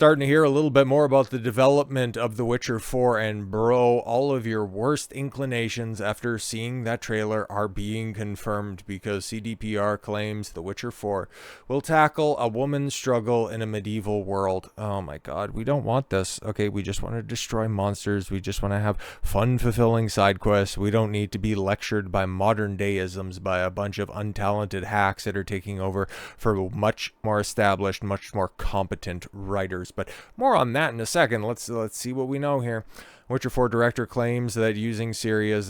Starting to hear a little bit more about the development of The Witcher 4, and bro, all of your worst inclinations after seeing that trailer are being confirmed, because CDPR claims The Witcher 4 will tackle a woman's struggle in a medieval world. Oh my god, we don't want this. Okay, we just want to destroy monsters. We just want to have fun, fulfilling side quests. We don't need to be lectured by modern day-isms by a bunch of untalented hacks that are taking over for much more established, much more competent writers. But more on that in a second. Let's see what we know here. Witcher 4 director claims that using Ciri as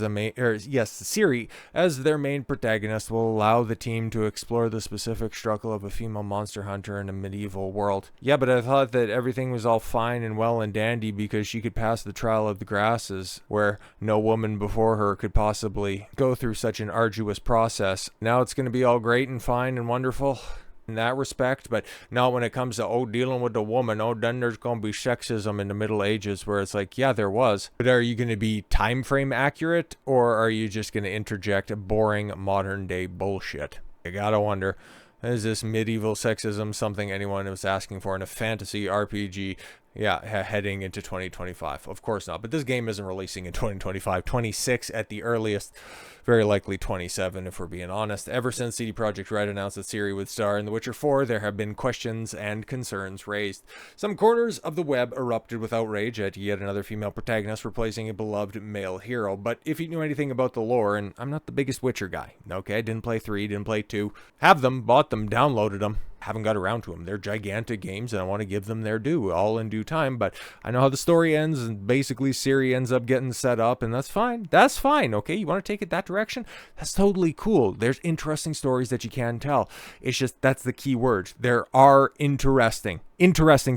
Ciri as their main protagonist will allow the team to explore the specific struggle of a female monster hunter in a medieval world. Yeah, but I thought that everything was all fine and well and dandy because she could pass the trial of the grasses, where no woman before her could possibly go through such an arduous process. Now it's going to be all great and fine and wonderful in that respect, but not when it comes to dealing with a woman. Then there's gonna be sexism in the Middle Ages, where it's like, yeah, there was, but are you gonna be time frame accurate, or are you just gonna interject boring modern day bullshit? You gotta wonder, is this medieval sexism something anyone was asking for in a fantasy RPG? Yeah, heading into 2025. Of course not. But this game isn't releasing in 2025. 26 at the earliest. Very likely 27 if we're being honest. Ever since CD Projekt Red announced that Ciri would star in The Witcher 4, there have been questions and concerns raised. Some corners of the web erupted with outrage at yet another female protagonist replacing a beloved male hero. But if you knew anything about the lore, and I'm not the biggest Witcher guy, okay? Didn't play 3, didn't play 2. Have them, bought them, downloaded them. Haven't got around to them. They're gigantic games, and I want to give them their due, all in due time. But I know how the story ends, and basically Ciri ends up getting set up, and that's fine. That's fine, okay? You want to take it that direction? That's totally cool. There's interesting stories that you can tell. It's just, that's the key word. There are interesting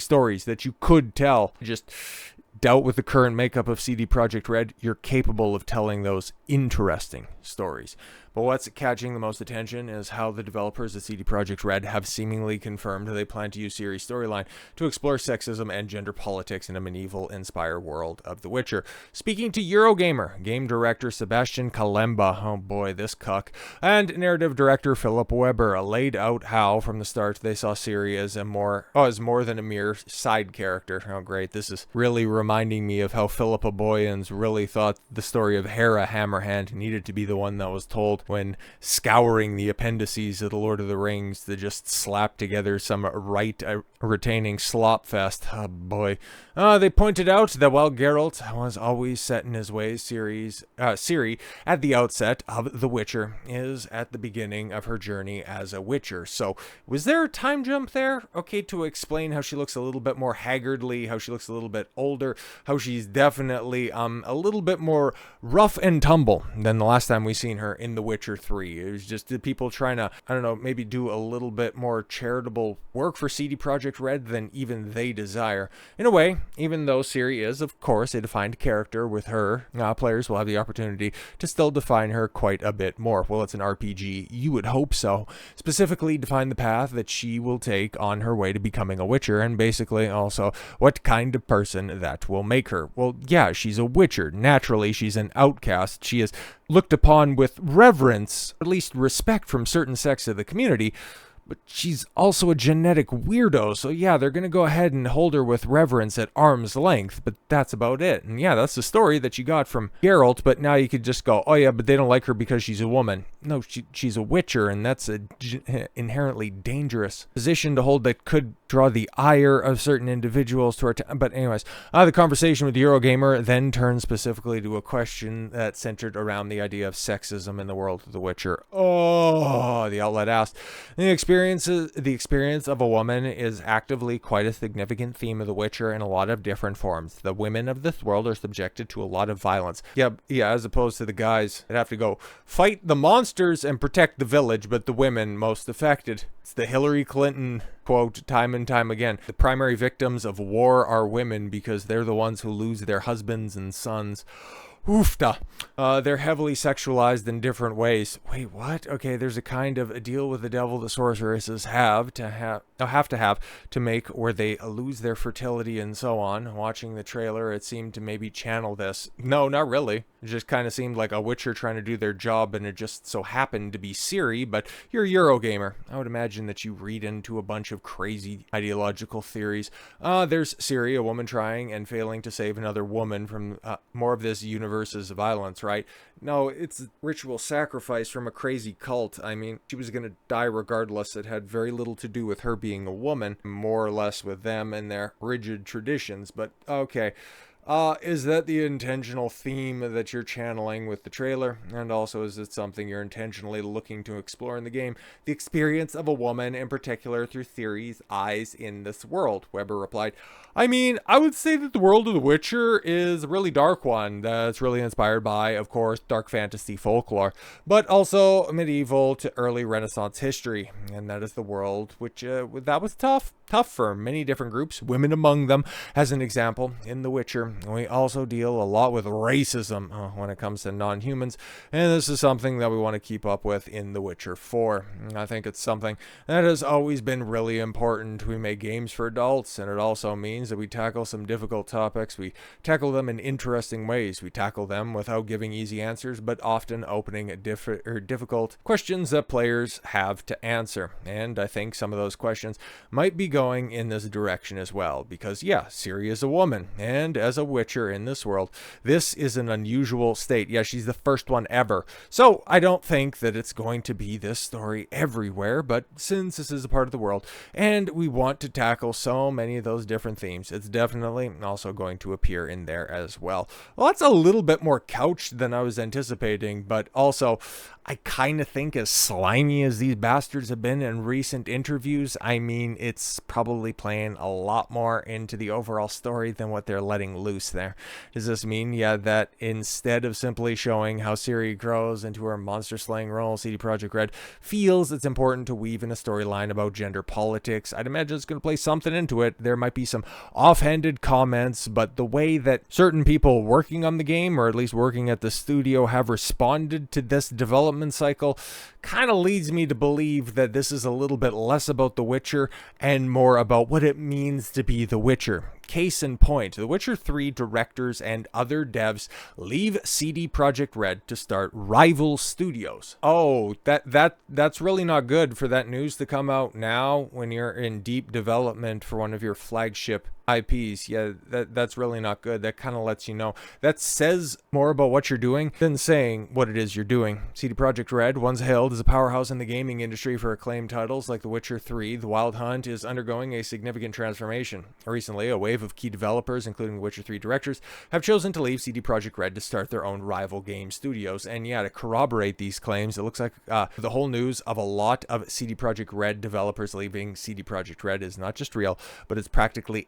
stories that you could tell. Just doubt with the current makeup of CD Projekt Red, you're capable of telling those interesting stories. But what's catching the most attention is how the developers at CD Projekt Red have seemingly confirmed they plan to use Ciri's storyline to explore sexism and gender politics in a medieval-inspired world of The Witcher. Speaking to Eurogamer, game director Sebastian Kalemba, oh boy, this cuck, and narrative director Philip Weber laid out how, from the start, they saw Ciri as more than a mere side character. Oh great, this is really reminding me of how Philippa Boyens really thought the story of Hera Hammerhand needed to be the one that was told when scouring the appendices of The Lord of the Rings to just slap together some retaining slop fest. Oh boy. They pointed out that while Geralt was always set in his ways, Ciri, at the outset of The Witcher, is at the beginning of her journey as a Witcher. So, was there a time jump there? Okay, to explain how she looks a little bit more haggardly, how she looks a little bit older, how she's definitely a little bit more rough and tumble than the last time we seen her in The Witcher 3. It was just the people trying to, I don't know, maybe do a little bit more charitable work for CD Projekt Red than even they desire. In a way, even though Ciri is, of course, a defined character with her, players will have the opportunity to still define her quite a bit more. Well, it's an RPG, you would hope so. Specifically define the path that she will take on her way to becoming a Witcher, and basically also what kind of person that will make her. Well, yeah, she's a Witcher. Naturally, she's an outcast. She is looked upon with reverence, at least respect from certain sects of the community, but she's also a genetic weirdo, so yeah, they're gonna go ahead and hold her with reverence at arm's length, but that's about it. And yeah, that's the story that you got from Geralt, but now you could just go, oh yeah, but they don't like her because she's a woman. No, she's a Witcher, and that's a inherently dangerous position to hold that could draw the ire of certain individuals to our but anyways, the conversation with Eurogamer then turned specifically to a question that centered around the idea of sexism in the world of The Witcher. Oh, the outlet asked. The experience of a woman is actively quite a significant theme of The Witcher in a lot of different forms. The women of this world are subjected to a lot of violence. Yeah, as opposed to the guys that have to go fight the monsters and protect the village, but the women most affected. It's the Hillary Clinton quote time and time again. The primary victims of war are women because they're the ones who lose their husbands and sons Oofta. They're heavily sexualized in different ways. Wait, what? Okay, there's a kind of a deal with the devil the sorceresses have to make where they lose their fertility and so on. Watching the trailer, it seemed to maybe channel this. No, not really. It just kind of seemed like a Witcher trying to do their job, and it just so happened to be Ciri, but you're a Eurogamer. I would imagine that you read into a bunch of crazy ideological theories. There's Ciri, a woman trying and failing to save another woman from more of this universe's violence, right? No, it's ritual sacrifice from a crazy cult. I mean, she was going to die regardless. It had very little to do with her being a woman, more or less with them and their rigid traditions, but okay. Is that the intentional theme that you're channeling with the trailer? And also, is it something you're intentionally looking to explore in the game? The experience of a woman, in particular, through Ciri's eyes in this world, Weber replied. I mean, I would say that the world of The Witcher is a really dark one that's really inspired by, of course, dark fantasy folklore, but also medieval to early Renaissance history. And that is the world which, that was tough for many different groups, women among them, as an example, in The Witcher. We also deal a lot with racism when it comes to non-humans, and this is something that we want to keep up with in The Witcher 4. I think it's something that has always been really important. We make games for adults, and it also means that we tackle some difficult topics. We tackle them in interesting ways. We tackle them without giving easy answers, but often opening difficult questions that players have to answer. And I think some of those questions might be going in this direction as well, because yeah, Ciri is a woman, and as a Witcher in this world, this is an unusual state. Yeah, she's the first one ever. So I don't think that it's going to be this story everywhere, but since this is a part of the world, and we want to tackle so many of those different themes, it's definitely also going to appear in there as well. Well, that's a little bit more couched than I was anticipating, but also I kind of think as slimy as these bastards have been in recent interviews, I mean, it's probably playing a lot more into the overall story than what they're letting loose there. Does this mean, yeah, that instead of simply showing how Ciri grows into her monster-slaying role, CD Projekt Red feels it's important to weave in a storyline about gender politics? I'd imagine it's going to play something into it. There might be some offhanded comments, but the way that certain people working on the game, or at least working at the studio, have responded to this development cycle kind of leads me to believe that this is a little bit less about The Witcher and more about what it means to be The Witcher. Case in point, The Witcher 3 directors and other devs leave CD Projekt Red to start rival studios. Oh, that's really not good for that news to come out now when you're in deep development for one of your flagship IPs. Yeah, that's really not good. That kind of lets you know. That says more about what you're doing than saying what it is you're doing. CD Projekt Red, once hailed as a powerhouse in the gaming industry for acclaimed titles like The Witcher 3, The Wild Hunt is undergoing a significant transformation. Recently, a wave of key developers, including The Witcher 3 directors, have chosen to leave CD Projekt Red to start their own rival game studios. And yeah, to corroborate these claims, it looks like the whole news of a lot of CD Projekt Red developers leaving CD Projekt Red is not just real, but it's practically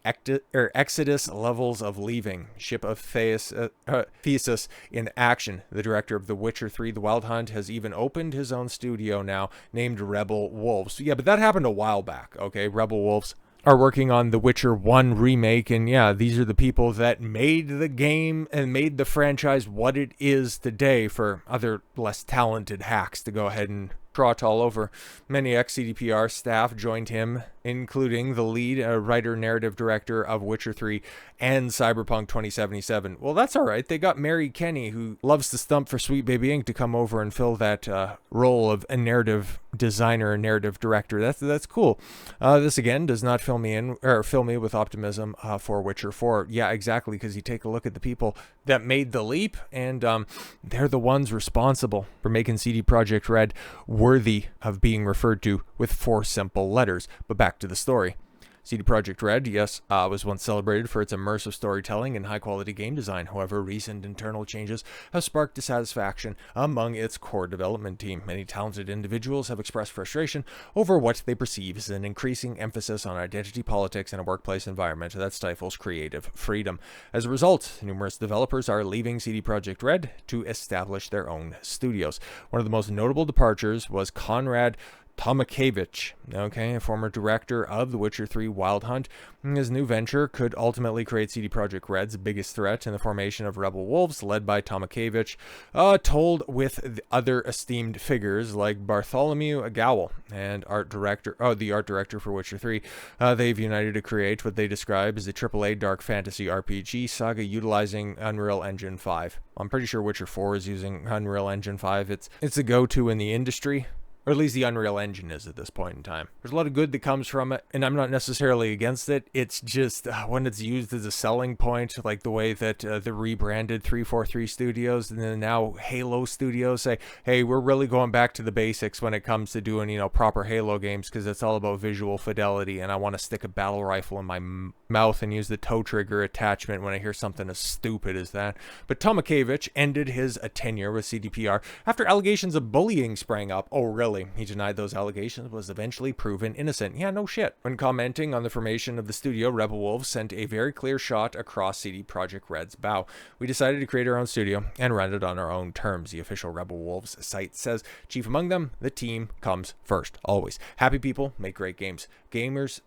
Exodus levels of leaving. Ship of Thesis in action. The director of The Witcher 3, The Wild Hunt, has even opened his own studio now, named Rebel Wolves. Yeah, but that happened a while back, okay? Rebel Wolves are working on The Witcher 1 remake, and yeah, these are the people that made the game and made the franchise what it is today for other less talented hacks to go ahead and trot all over. Many ex-CDPR staff joined him, including the lead writer narrative director of Witcher 3 and Cyberpunk 2077. Well, that's all right. They got Mary Kenny, who loves to stump for Sweet Baby Inc., to come over and fill that role of a narrative designer and narrative director. That's cool. This again does not fill me with optimism for Witcher 4. Yeah, exactly, because you take a look at the people that made the leap, and they're the ones responsible for making CD Projekt Red worthy of being referred to with 4 simple letters. But back to the story. CD Projekt Red, yes, was once celebrated for its immersive storytelling and high-quality game design. However, recent internal changes have sparked dissatisfaction among its core development team. Many talented individuals have expressed frustration over what they perceive as an increasing emphasis on identity politics in a workplace environment that stifles creative freedom. As a result, numerous developers are leaving CD Projekt Red to establish their own studios. One of the most notable departures was Conrad Tomakevich, okay, a former director of The Witcher 3 Wild Hunt. His new venture could ultimately create CD Projekt Red's biggest threat in the formation of Rebel Wolves, led by Tomakevich, told with other esteemed figures like Bartholomew Gowell and the art director for Witcher 3. They've united to create what they describe as a AAA dark fantasy RPG saga utilizing Unreal Engine 5. I'm pretty sure Witcher 4 is using Unreal Engine 5. It's a go-to in the industry. Or at least the Unreal Engine is at this point in time. There's a lot of good that comes from it, and I'm not necessarily against it. It's just when it's used as a selling point, like the way that the rebranded 343 Studios and then now Halo Studios say, hey, we're really going back to the basics when it comes to doing, proper Halo games, because it's all about visual fidelity, and I want to stick a battle rifle in my mouth and use the toe trigger attachment when I hear something as stupid as that. But Tomakevich ended his tenure with CDPR after allegations of bullying sprang up. Oh, really? He denied those allegations, was eventually proven innocent. Yeah, no shit. When commenting on the formation of the studio, Rebel Wolves sent a very clear shot across CD Projekt Red's bow. We decided to create our own studio and run it on our own terms. The official Rebel Wolves site says, chief among them, the team comes first, always. Happy people make great games. Games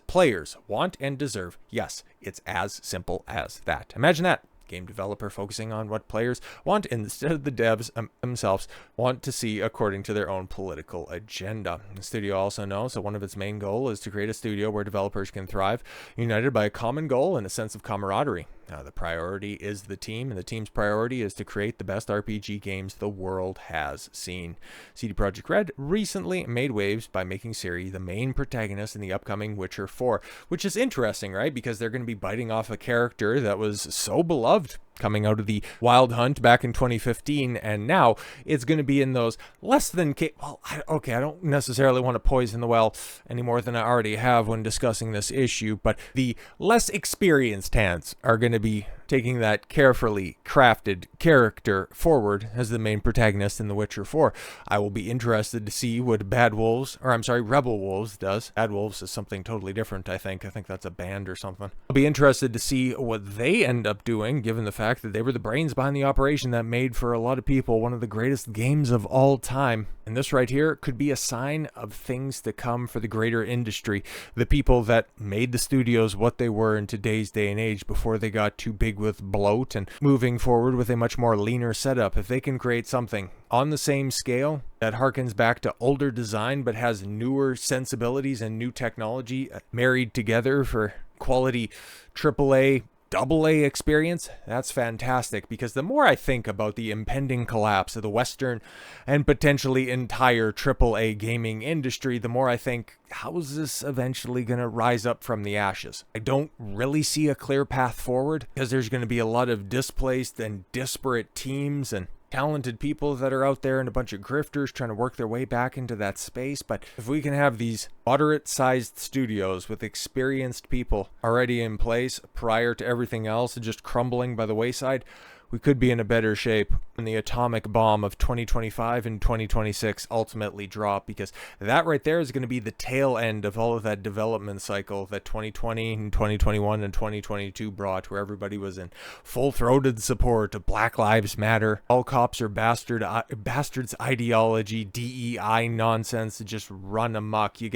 players want and deserve. Yes, it's as simple as that. Imagine that. Game developer focusing on what players want instead of the devs themselves want to see according to their own political agenda. The studio also knows that one of its main goals is to create a studio where developers can thrive, united by a common goal and a sense of camaraderie. The priority is the team, and the team's priority is to create the best RPG games the world has seen. CD Projekt Red recently made waves by making Ciri the main protagonist in the upcoming Witcher 4, which is interesting, right? Because they're going to be biting off a character that was so beloved coming out of the Wild Hunt back in 2015, and now it's going to be in those less than I don't necessarily want to poison the well any more than I already have when discussing this issue, but the less experienced hands are going to be taking that carefully crafted character forward as the main protagonist in The Witcher 4. I will be interested to see what Rebel Wolves does. Bad Wolves is something totally different, I think. I think that's a band or something. I'll be interested to see what they end up doing, given the fact that they were the brains behind the operation that made for a lot of people one of the greatest games of all time. And this right here could be a sign of things to come for the greater industry. The people that made the studios what they were in today's day and age before they got too big with bloat and moving forward with a much more leaner setup. If they can create something on the same scale that harkens back to older design but has newer sensibilities and new technology married together for quality AAA AA experience, that's fantastic, because the more I think about the impending collapse of the Western and potentially entire AAA gaming industry, the more I think, how is this eventually going to rise up from the ashes? I don't really see a clear path forward, because there's going to be a lot of displaced and disparate teams and talented people that are out there and a bunch of grifters trying to work their way back into that space. But if we can have these moderate-sized studios with experienced people already in place prior to everything else just crumbling by the wayside, we could be in a better shape when the atomic bomb of 2025 and 2026 ultimately drop, because that right there is going to be the tail end of all of that development cycle that 2020 and 2021 and 2022 brought, where everybody was in full-throated support of Black Lives Matter, all cops are bastards ideology, DEI nonsense to just run amok. You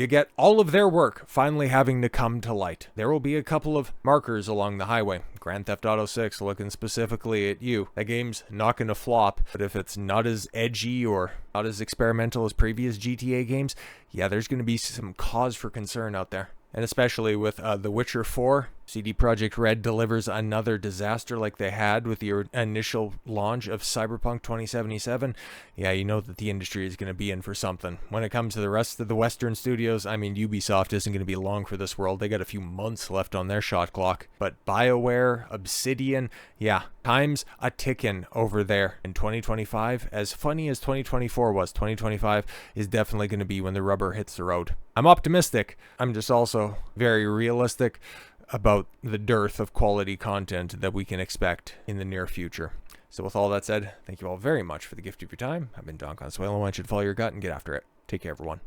get all of their work finally having to come to light. There will be a couple of markers along the highway. Grand Theft Auto 6 looking specifically at you. That game's not going to flop, but if it's not as edgy or not as experimental as previous GTA games, yeah, there's going to be some cause for concern out there. And especially with The Witcher 4, CD Projekt Red delivers another disaster like they had with the initial launch of Cyberpunk 2077. Yeah, you know that the industry is going to be in for something. When it comes to the rest of the Western studios, I mean, Ubisoft isn't going to be long for this world. They got a few months left on their shot clock. But BioWare, Obsidian, yeah, time's a ticking over there. In 2025, as funny as 2024 was, 2025 is definitely going to be when the rubber hits the road. I'm optimistic. I'm just also very realistic about the dearth of quality content that we can expect in the near future. So with all that said, thank you all very much for the gift of your time. I've been Don Consuelo. I want you to follow your gut and get after it. Take care, everyone.